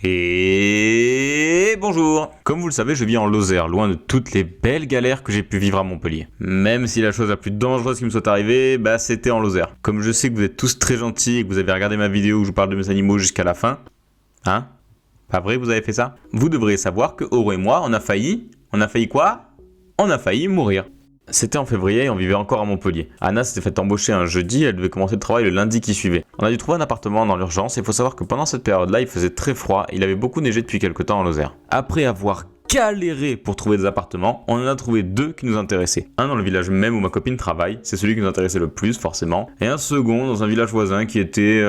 Et bonjour. Comme vous le savez, je vis en Lozère, loin de toutes les belles galères que j'ai pu vivre à Montpellier. Même si la chose la plus dangereuse qui me soit arrivée, c'était en Lozère. Comme je sais que vous êtes tous très gentils et que vous avez regardé ma vidéo où je parle de mes animaux jusqu'à la fin, hein? Pas vrai, vous avez fait ça? Vous devriez savoir que Oro et moi, on a failli quoi? On a failli mourir. C'était en février et on vivait encore à Montpellier. Anna s'était fait embaucher un jeudi et elle devait commencer le travail le lundi qui suivait. On a dû trouver un appartement dans l'urgence et il faut savoir que pendant cette période-là, il faisait très froid et il avait beaucoup neigé depuis quelques temps en Lozère. Après avoir galéré pour trouver des appartements, on en a trouvé deux qui nous intéressaient. Un dans le village même où ma copine travaille, c'est celui qui nous intéressait le plus forcément, et un second dans un village voisin qui était...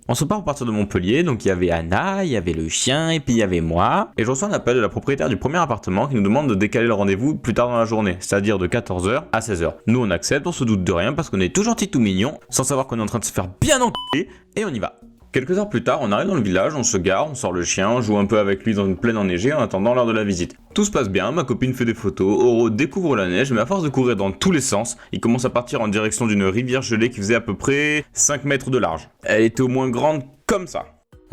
On se part à partir de Montpellier, donc il y avait Anna, il y avait le chien, et puis il y avait moi. Et je reçois un appel de la propriétaire du premier appartement qui nous demande de décaler le rendez-vous plus tard dans la journée, c'est-à-dire de 14h à 16h. Nous on accepte, on se doute de rien parce qu'on est tout gentil, tout mignon, sans savoir qu'on est en train de se faire bien enculer, et on y va. Quelques heures plus tard, on arrive dans le village, on se gare, on sort le chien, on joue un peu avec lui dans une plaine enneigée en attendant l'heure de la visite. Tout se passe bien, ma copine fait des photos, Oro découvre la neige, mais à force de courir dans tous les sens, il commence à partir en direction d'une rivière gelée qui faisait à peu près 5 mètres de large. Elle était au moins grande comme ça.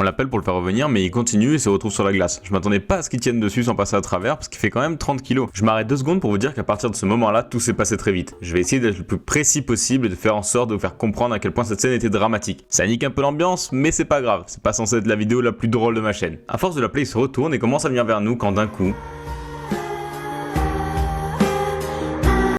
On l'appelle pour le faire revenir, mais il continue et se retrouve sur la glace. Je m'attendais pas à ce qu'il tienne dessus sans passer à travers, parce qu'il fait quand même 30 kilos. Je m'arrête 2 secondes pour vous dire qu'à partir de ce moment-là, tout s'est passé très vite. Je vais essayer d'être le plus précis possible et de faire en sorte de vous faire comprendre à quel point cette scène était dramatique. Ça nique un peu l'ambiance, mais c'est pas grave. C'est pas censé être la vidéo la plus drôle de ma chaîne. À force de l'appeler, il se retourne et commence à venir vers nous quand d'un coup...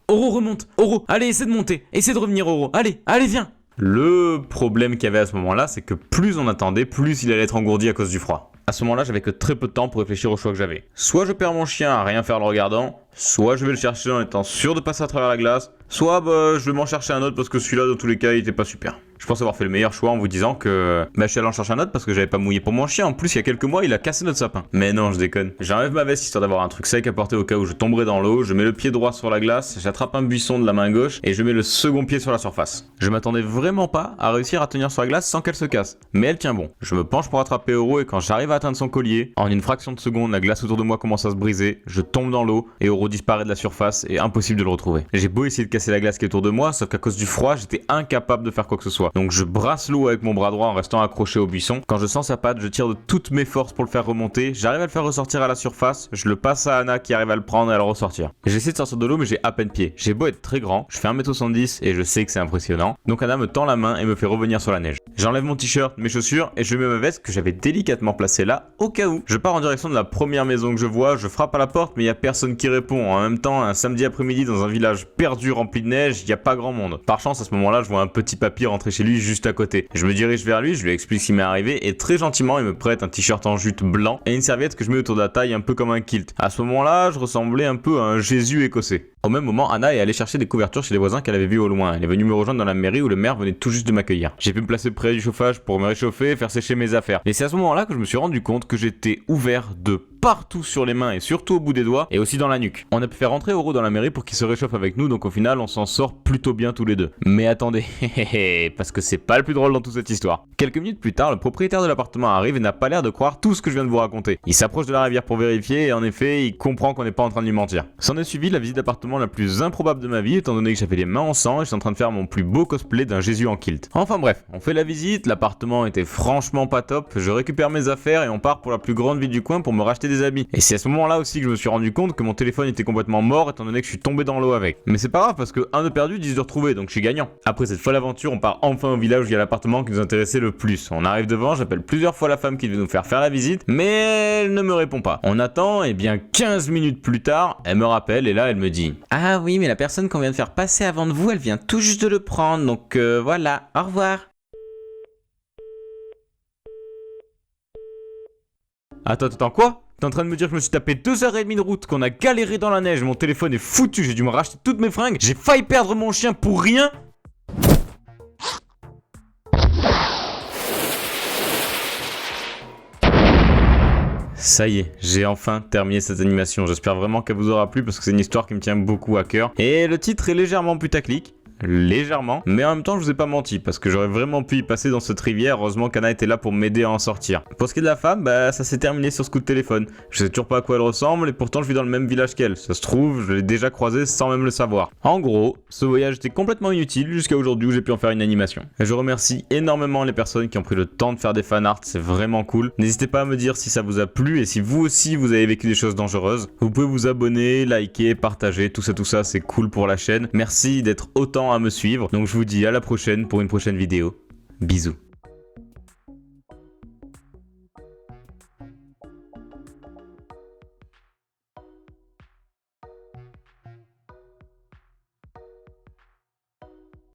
Oro remonte. Oro, allez, essaie de monter. Essaie de revenir, Oro. Allez, viens. Le problème qu'il y avait à ce moment-là, c'est que plus on attendait, plus il allait être engourdi à cause du froid. À ce moment-là, j'avais que très peu de temps pour réfléchir au choix que j'avais. Soit je perds mon chien à rien faire le regardant, soit je vais le chercher en étant sûr de passer à travers la glace, soit je vais m'en chercher un autre parce que celui-là, dans tous les cas, il était pas super. Je pense avoir fait le meilleur choix en vous disant que je suis allé en chercher un autre parce que j'avais pas mouillé pour mon chien. En plus, il y a quelques mois, il a cassé notre sapin. Mais non, je déconne. J'enlève ma veste histoire d'avoir un truc sec à porter au cas où je tomberais dans l'eau. Je mets le pied droit sur la glace, j'attrape un buisson de la main gauche et je mets le second pied sur la surface. Je m'attendais vraiment pas à réussir à tenir sur la glace sans qu'elle se casse. Mais elle tient bon. Je me penche pour attraper Oro et quand j'arrive à atteindre son collier, en une fraction de seconde, la glace autour de moi commence à se briser. Je tombe dans l'eau et Oro disparaît de la surface et impossible de le retrouver. J'ai beau essayer de casser la glace qui est autour de moi, sauf qu'à cause du froid, j'étais incapable de faire quoi que ce soit. Donc je brasse l'eau avec mon bras droit en restant accroché au buisson. Quand je sens sa patte, je tire de toutes mes forces pour le faire remonter. J'arrive à le faire ressortir à la surface. Je le passe à Anna qui arrive à le prendre et à le ressortir. J'essaie de sortir de l'eau mais j'ai à peine pied. J'ai beau être très grand, je fais 1m70 et je sais que c'est impressionnant. Donc Anna me tend la main et me fait revenir sur la neige. J'enlève mon t-shirt, mes chaussures et je mets ma veste que j'avais délicatement placée là au cas où. Je pars en direction de la première maison que je vois. Je frappe à la porte mais il y a personne qui répond. En même temps, un samedi après-midi dans un village perdu rempli de neige, il y a pas grand monde. Par chance à ce moment-là, je vois un petit papy rentrer chez lui juste à côté. Je me dirige vers lui, je lui explique ce qui m'est arrivé et très gentiment il me prête un t-shirt en jute blanc et une serviette que je mets autour de la taille un peu comme un kilt. À ce moment-là, je ressemblais un peu à un Jésus écossais. Au même moment, Anna est allée chercher des couvertures chez les voisins qu'elle avait vus au loin. Elle est venue me rejoindre dans la mairie où le maire venait tout juste de m'accueillir. J'ai pu me placer près du chauffage pour me réchauffer et faire sécher mes affaires. Et c'est à ce moment-là que je me suis rendu compte que j'étais ouvert de partout sur les mains et surtout au bout des doigts et aussi dans la nuque. On a pu faire rentrer Oro dans la mairie pour qu'il se réchauffe avec nous, donc au final on s'en sort plutôt bien tous les deux. Mais attendez, parce que c'est pas le plus drôle dans toute cette histoire. Quelques minutes plus tard, le propriétaire de l'appartement arrive et n'a pas l'air de croire tout ce que je viens de vous raconter. Il s'approche de la rivière pour vérifier et en effet, il comprend qu'on n'est pas en train de lui mentir. S'en est suivi la visite d'appartement la plus improbable de ma vie, étant donné que j'avais les mains en sang et j'étais en train de faire mon plus beau cosplay d'un Jésus en kilt. Enfin bref, on fait la visite, l'appartement était franchement pas top, je récupère mes affaires et on part pour la plus grande ville du coin pour me racheter des habits. Et c'est à ce moment-là aussi que je me suis rendu compte que mon téléphone était complètement mort étant donné que je suis tombé dans l'eau avec. Mais c'est pas grave parce que 1 de perdu, 10 de retrouvé, donc je suis gagnant. Après cette folle aventure, on part enfin au village où il y a l'appartement qui nous intéressait le plus. On arrive devant, j'appelle plusieurs fois la femme qui devait nous faire la visite, mais elle ne me répond pas. On attend et bien 15 minutes plus tard, elle me rappelle et là elle me dit: ah oui, mais la personne qu'on vient de faire passer avant de vous, elle vient tout juste de le prendre, donc voilà, au revoir. Attends, quoi? T'es en train de me dire que je me suis tapé 2h30 de route, qu'on a galéré dans la neige, mon téléphone est foutu, j'ai dû me racheter toutes mes fringues, j'ai failli perdre mon chien pour rien? Ça y est, j'ai enfin terminé cette animation, j'espère vraiment qu'elle vous aura plu parce que c'est une histoire qui me tient beaucoup à cœur. Et le titre est légèrement putaclic, légèrement, mais en même temps je vous ai pas menti parce que j'aurais vraiment pu y passer dans cette rivière. Heureusement qu'Anna était là pour m'aider à en sortir. Pour ce qui est de la femme, bah ça s'est terminé sur ce coup de téléphone. Je sais toujours pas à quoi elle ressemble et pourtant je vis dans le même village qu'elle. Ça se trouve, je l'ai déjà croisée sans même le savoir. En gros, ce voyage était complètement inutile jusqu'à aujourd'hui où j'ai pu en faire une animation. Et je remercie énormément les personnes qui ont pris le temps de faire des fanarts, c'est vraiment cool. N'hésitez pas à me dire si ça vous a plu et si vous aussi vous avez vécu des choses dangereuses. Vous pouvez vous abonner, liker, partager, tout ça c'est cool pour la chaîne. Merci d'être autant à me suivre. Donc je vous dis à la prochaine pour une prochaine vidéo. Bisous.